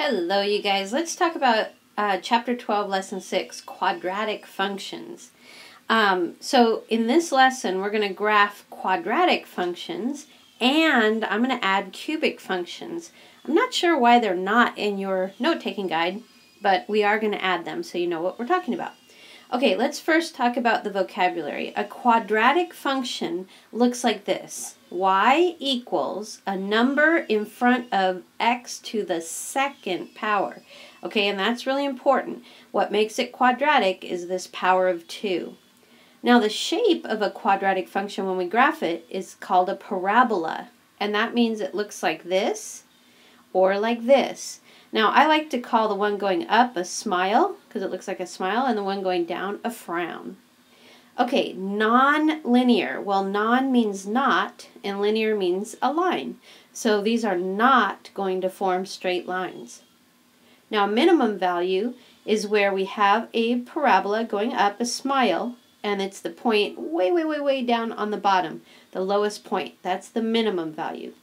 Hello, you guys. Let's talk about Chapter 12, Lesson 6, Quadratic Functions. So in this lesson, we're going to graph quadratic functions, and I'm going to add cubic functions. I'm not sure why they're not in your note-taking guide, but we are going to add them so you know what we're talking about. Okay, let's first talk about the vocabulary. A quadratic function looks like this. Y equals a number in front of x to the second power. Okay, and that's really important. What makes it quadratic is this power of 2. Now, the shape of a quadratic function when we graph it is called a parabola, and that means it looks like this or like this. Now, I like to call the one going up a smile, because it looks like a smile, and the one going down a frown. Okay, non-linear. Well, non means not, and linear means a line. So these are not going to form straight lines. Now, minimum value is where we have a parabola going up a smile, and it's the point way down on the bottom, the lowest point. That's the minimum value.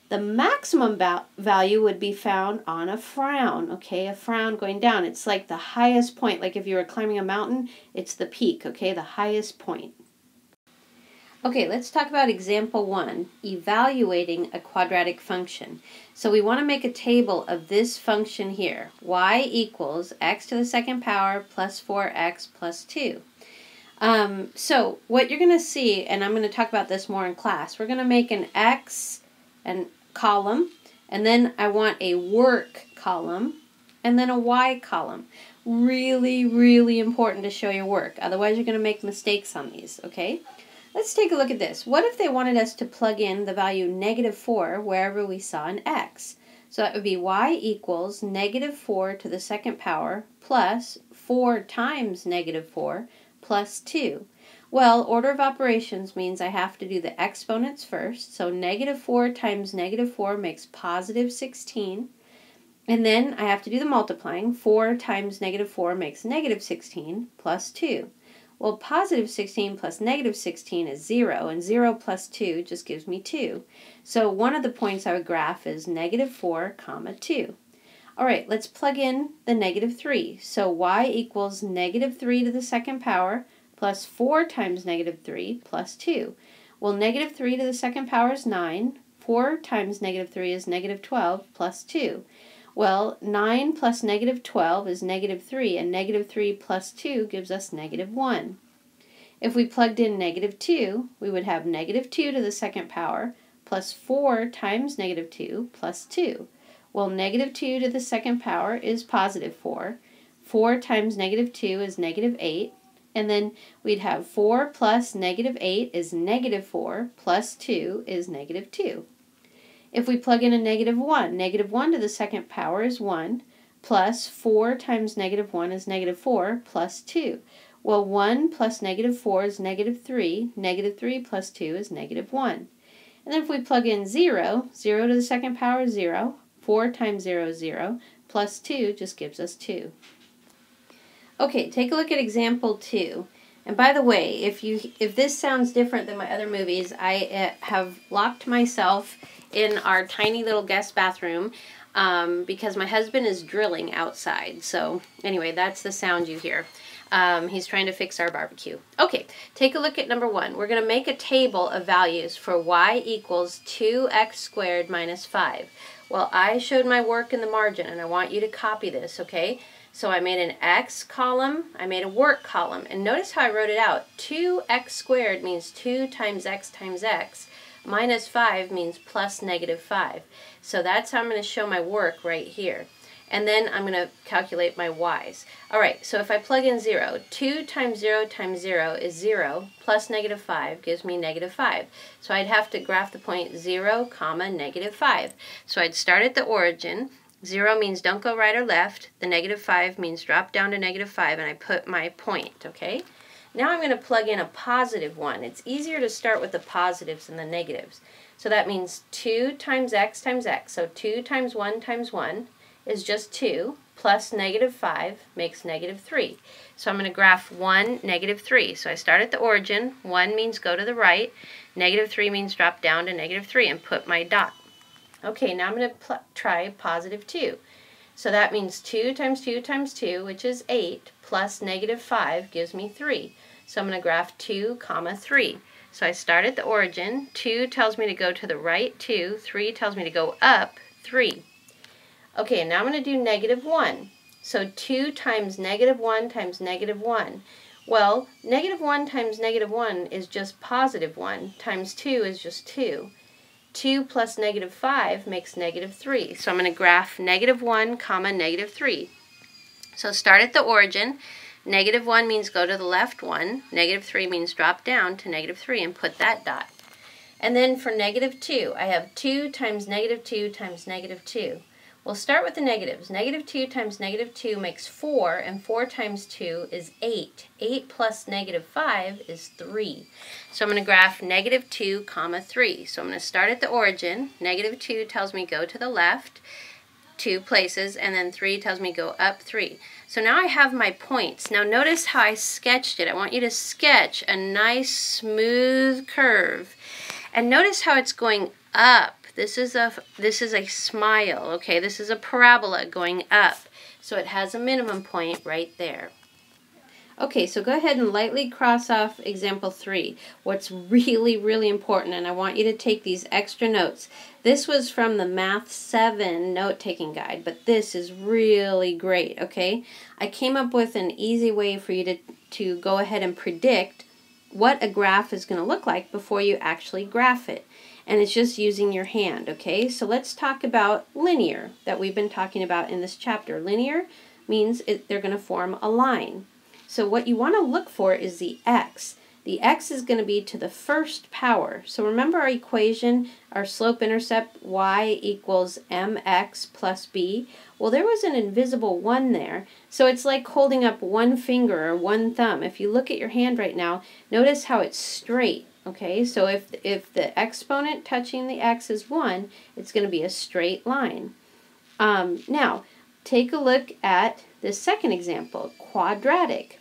The maximum value would be found on a frown, okay? A frown going down. It's like the highest point. Like if you were climbing a mountain, it's the peak, okay? The highest point. Okay, let's talk about example 1, evaluating a quadratic function. So we want to make a table of this function here. Y equals x to the second power plus 4x plus 2. So what you're going to see, and I'm going to talk about this more in class, we're going to make an x and column, and then I want a work column, and then a y column. Really important to show your work. Otherwise, you're going to make mistakes on these, okay? Let's take a look at this. What if they wanted us to plug in the value -4 wherever we saw an x? So that would be y equals -4 to the second power plus 4 times -4 plus 2. Well, order of operations means I have to do the exponents first. So -4 times -4 makes positive 16. And then I have to do the multiplying. 4 times -4 makes negative 16 plus 2. Well, positive 16 plus negative 16 is 0, and 0 plus 2 just gives me 2. So one of the points I would graph is -4, 2. All right, let's plug in the -3. So y equals -3 to the second power plus 4 times -3 plus 2. Well, -3 to the second power is 9. 4 times -3 is -12 plus 2. Well, 9 plus -12 is -3, and -3 plus 2 gives us -1. If we plugged in -2, we would have -2 to the second power plus 4 times -2 plus 2. Well, -2 to the second power is positive 4. 4 times -2 is -8. And then we'd have 4 plus -8 is -4, plus 2 is -2. If we plug in a -1, -1 to the second power is 1, plus 4 times -1 is -4, plus 2. Well, 1 plus -4 is -3, -3 plus 2 is -1. And then if we plug in 0, 0 to the second power is 0, 4 times 0 is 0, plus 2 just gives us 2. Okay, take a look at example 2. And by the way, if this sounds different than my other movies, I have locked myself in our tiny little guest bathroom because my husband is drilling outside. So anyway, that's the sound you hear. He's trying to fix our barbecue. Okay, take a look at number 1. We're going to make a table of values for y equals 2x squared minus 5. Well, I showed my work in the margin, and I want you to copy this, okay? So I made an x column, I made a work column, and notice how I wrote it out. 2x squared means 2 times x, minus 5 means plus -5. So that's how I'm going to show my work right here. And then I'm going to calculate my y's. All right, so if I plug in 0, 2 times 0 times 0 is 0, plus -5 gives me -5. So I'd have to graph the point 0, -5. So I'd start at the origin. 0 means don't go right or left. The -5 means drop down to -5, and I put my point, okay? Now I'm going to plug in a positive 1. It's easier to start with the positives than the negatives. So that means 2 times x. So 2 times 1 is just 2, plus -5 makes -3. So I'm going to graph 1, -3. So I start at the origin. 1 means go to the right. -3 means drop down to -3 and put my dot. Okay, now I'm going to try positive 2. So that means 2 times 2 times 2, which is 8, plus negative 5 gives me 3. So I'm going to graph 2, comma 3. So I start at the origin. 2 tells me to go to the right 2. 3 tells me to go up 3. Okay, now I'm going to do negative 1. So 2 times negative 1 times negative 1. Well, negative 1 times negative 1 is just positive 1, times 2 is just 2. 2 plus negative 5 makes negative 3. So I'm going to graph negative 1, comma negative 3. So start at the origin. Negative 1 means go to the left 1. Negative 3 means drop down to negative 3 and put that dot. And then for negative 2, I have 2 times negative 2 times negative 2. We'll start with the negatives. Negative 2 times negative 2 makes 4, and 4 times 2 is 8. 8 plus negative 5 is 3. So I'm going to graph negative 2, comma 3. So I'm going to start at the origin. Negative 2 tells me go to the left 2 places, and then 3 tells me go up 3. So now I have my points. Now notice how I sketched it. I want you to sketch a nice smooth curve. And notice how it's going up. This is a smile, okay? This is a parabola going up. So it has a minimum point right there. Okay, so go ahead and lightly cross off example 3. What's really, really important, and I want you to take these extra notes. This was from the Math 7 note-taking guide, but this is really great, okay? I came up with an easy way for you to go ahead and predict what a graph is going to look like before you actually graph it. And it's just using your hand, okay? So let's talk about linear that we've been talking about in this chapter. Linear means they're going to form a line. So what you want to look for is the x. The x is going to be to the first power. So remember our equation, our slope-intercept, y equals mx plus b? Well, there was an invisible 1 there. So it's like holding up one finger or one thumb. If you look at your hand right now, notice how it's straight. Okay, so if the exponent touching the x is 1, it's going to be a straight line. Now, take a look at the second example, quadratic.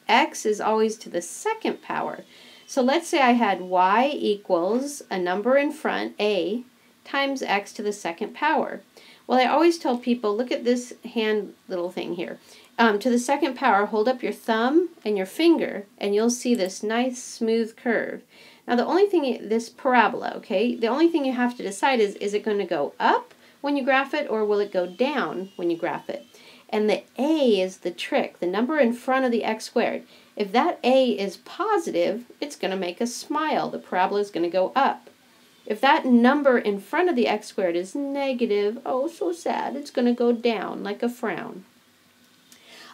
X is always to the second power. So let's say I had y equals a number in front, a, times x to the second power. Well, I always tell people, look at this hand little thing here. To the second power, hold up your thumb and your finger, and you'll see this nice smooth curve. Now the only thing, this parabola, okay, the only thing you have to decide is it going to go up when you graph it, or will it go down when you graph it? And the a is the trick, the number in front of the x squared. If that a is positive, it's going to make a smile. The parabola is going to go up. If that number in front of the x squared is negative, oh so sad, it's going to go down like a frown.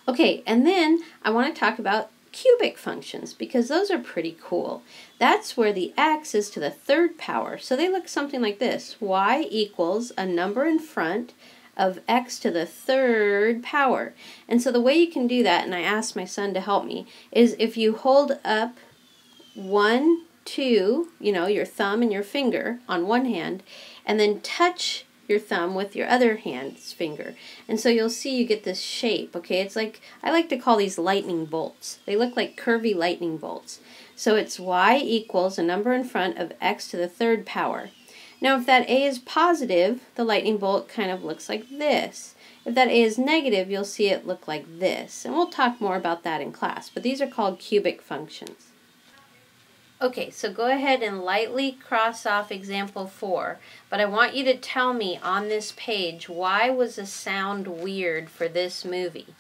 Okay, and then I want to talk about cubic functions because those are pretty cool. That's where the x is to the third power. So they look something like this. Y equals a number in front of x to the third power. And so the way you can do that, and I asked my son to help me, is if you hold up 1, 2, your thumb and your finger on one hand, and then touch your thumb with your other hand's finger. And so you'll see you get this shape, okay? It's like, I like to call these lightning bolts. They look like curvy lightning bolts. So it's y equals a number in front of x to the third power. Now if that a is positive, the lightning bolt kind of looks like this. If that a is negative, you'll see it look like this. And we'll talk more about that in class, but these are called cubic functions. Okay, so go ahead and lightly cross off example 4, but I want you to tell me on this page, why was the sound weird for this movie?